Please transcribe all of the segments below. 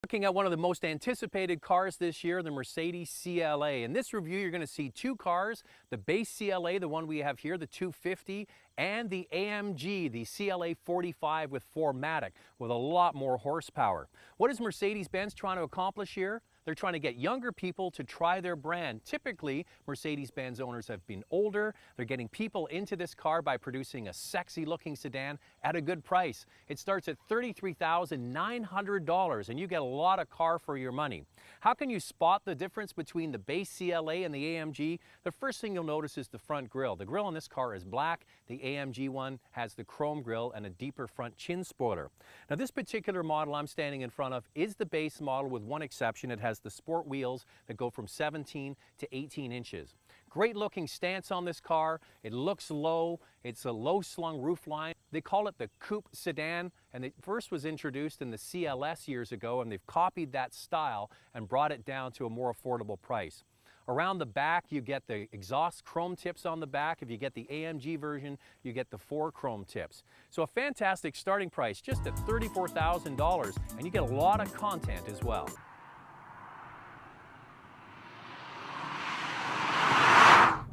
Looking at one of the most anticipated cars this year, the Mercedes CLA. In this review, you're going to see two cars, the base CLA, the one we have here, the 250, and the AMG, the CLA 45 with 4MATIC, with a lot more horsepower. What is Mercedes-Benz trying to accomplish here? They're trying to get younger people to try their brand. Typically, Mercedes-Benz owners have been older. They're getting people into this car by producing a sexy-looking sedan at a good price. It starts at $33,900, and you get a lot of car for your money. How can you spot the difference between the base CLA and the AMG? The first thing you'll notice is the front grille. The grille on this car is black. The AMG one has the chrome grille and a deeper front chin spoiler. Now, this particular model I'm standing in front of is the base model with one exception. It has the sport wheels that go from 17 to 18 inches. Great looking stance on this car. It looks low. It's a low slung roofline. They call it the coupe sedan, and it first was introduced in the CLS years ago, and they've copied that style and brought it down to a more affordable price. Around the back, you get the exhaust chrome tips on the back. If you get the AMG version, you get the 4 chrome tips. So a fantastic starting price, just at $34,000, and you get a lot of content as well.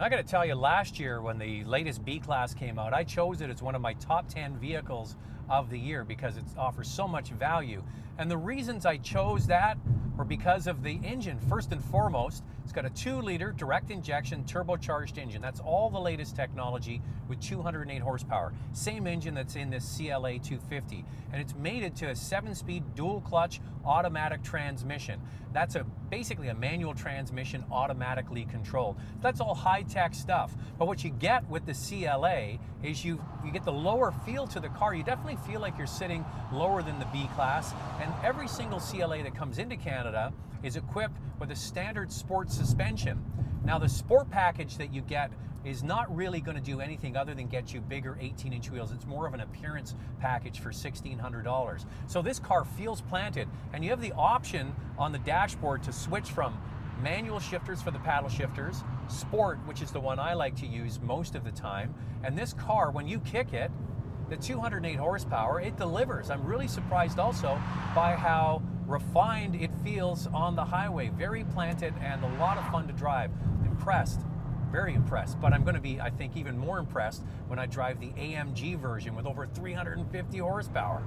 I got to tell you, last year when the latest B-Class came out, I chose it as one of my top 10 vehicles of the year because it offers so much value. And the reasons I chose that were because of the engine. First and foremost, it's got a 2-liter direct injection turbocharged engine. That's all the latest technology with 208 horsepower. Same engine that's in this CLA 250. And it's mated to a 7-speed dual clutch automatic transmission. That's basically a manual transmission, automatically controlled. That's all high-tech stuff. But what you get with the CLA is you get the lower feel to the car. You definitely feel like you're sitting lower than the B-Class. And every single CLA that comes into Canada is equipped with a standard sport suspension. Now, the sport package that you get is not really going to do anything other than get you bigger 18-inch wheels. It's more of an appearance package for $1,600. So this car feels planted, and you have the option on the dashboard to switch from manual shifters for the paddle shifters, sport, which is the one I like to use most of the time, and this car, when you kick it, the 208 horsepower, it delivers. I'm really surprised also by how refined it feels on the highway. Very planted and a lot of fun to drive. Impressed. Very impressed, but I'm going to be, I think, even more impressed when I drive the AMG version with over 350 horsepower.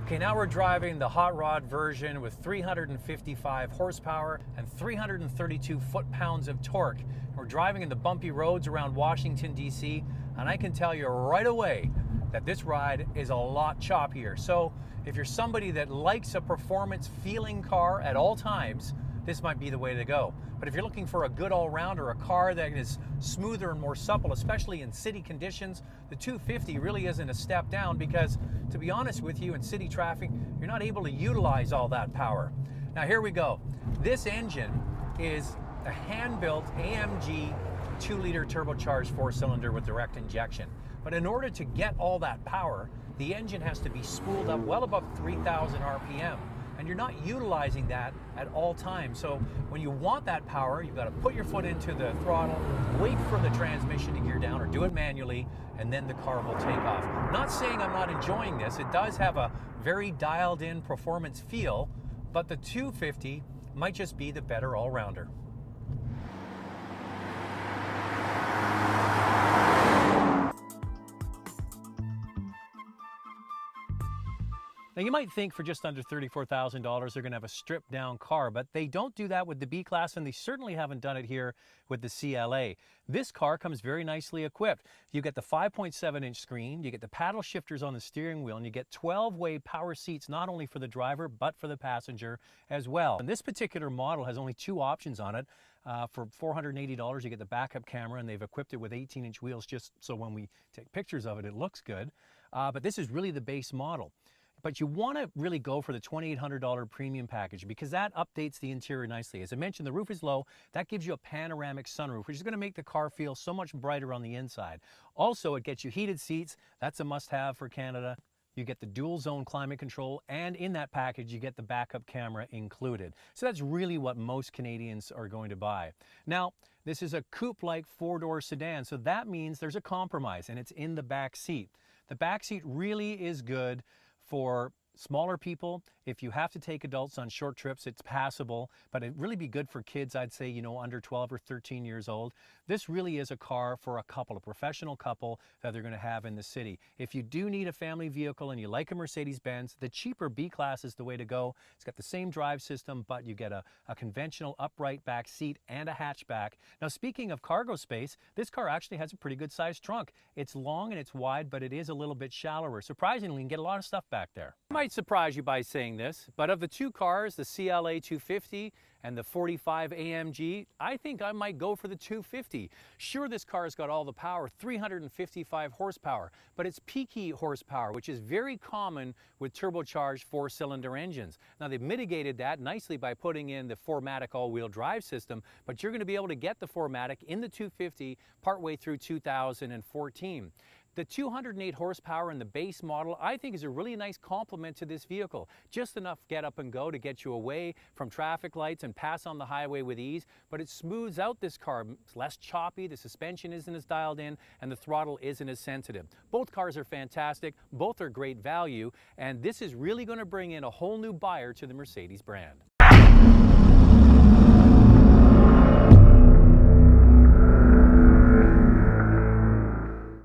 Okay, now we're driving the hot rod version with 355 horsepower and 332 foot-pounds of torque. We're driving in the bumpy roads around Washington, D.C., and I can tell you right away that this ride is a lot choppier. So if you're somebody that likes a performance-feeling car at all times, this might be the way to go. But if you're looking for a good all-rounder, a car that is smoother and more supple, especially in city conditions, the 250 really isn't a step down because, to be honest with you, in city traffic, you're not able to utilize all that power. Now here we go. This engine is a hand-built AMG 2-liter turbocharged 4-cylinder with direct injection. But in order to get all that power, the engine has to be spooled up well above 3,000 RPM. And you're not utilizing that at all times. So when you want that power, you've got to put your foot into the throttle, wait for the transmission to gear down or do it manually, and then the car will take off. Not saying I'm not enjoying this. It does have a very dialed in performance feel, but the 250 might just be the better all-rounder. Now, you might think for just under $34,000 they're going to have a stripped down car, but they don't do that with the B-Class, and they certainly haven't done it here with the CLA. This car comes very nicely equipped. You get the 5.7-inch screen, you get the paddle shifters on the steering wheel, and you get 12-way power seats not only for the driver but for the passenger as well. And this particular model has only 2 options on it. For $480 you get the backup camera, and they've equipped it with 18-inch wheels just so when we take pictures of it, it looks good. But this is really the base model. But you want to really go for the $2,800 premium package because that updates the interior nicely. As I mentioned, the roof is low. That gives you a panoramic sunroof, which is going to make the car feel so much brighter on the inside. Also, it gets you heated seats. That's a must-have for Canada. You get the dual zone climate control, and in that package you get the backup camera included. So that's really what most Canadians are going to buy. Now, This is a coupe-like four-door sedan, so that means there's a compromise, and it's in the back seat. The back seat really is good for smaller people. If you have to take adults on short trips, it's passable, but it'd really be good for kids, I'd say, you know, under 12 or 13 years old. This really is a car for a couple, a professional couple that they're going to have in the city. If you do need a family vehicle and you like a Mercedes-Benz, the cheaper B-Class is the way to go. It's got the same drive system, but you get a conventional upright back seat and a hatchback. Now, speaking of cargo space, this car actually has a pretty good sized trunk. It's long and it's wide, but it is a little bit shallower. Surprisingly, you can get a lot of stuff back there. I might surprise you by saying this, but of the two cars, the CLA 250 and the 45 AMG, I think I might go for the 250. Sure, this car's got all the power, 355 horsepower, but it's peaky horsepower, which is very common with turbocharged four-cylinder engines. Now, they've mitigated that nicely by putting in the 4MATIC all-wheel drive system, but you're going to be able to get the 4MATIC in the 250 partway through 2014. The 208 horsepower in the base model, I think, is a really nice complement to this vehicle. Just enough get up and go to get you away from traffic lights and pass on the highway with ease, but it smooths out this car. It's less choppy, the suspension isn't as dialed in, and the throttle isn't as sensitive. Both cars are fantastic, both are great value, and this is really going to bring in a whole new buyer to the Mercedes brand.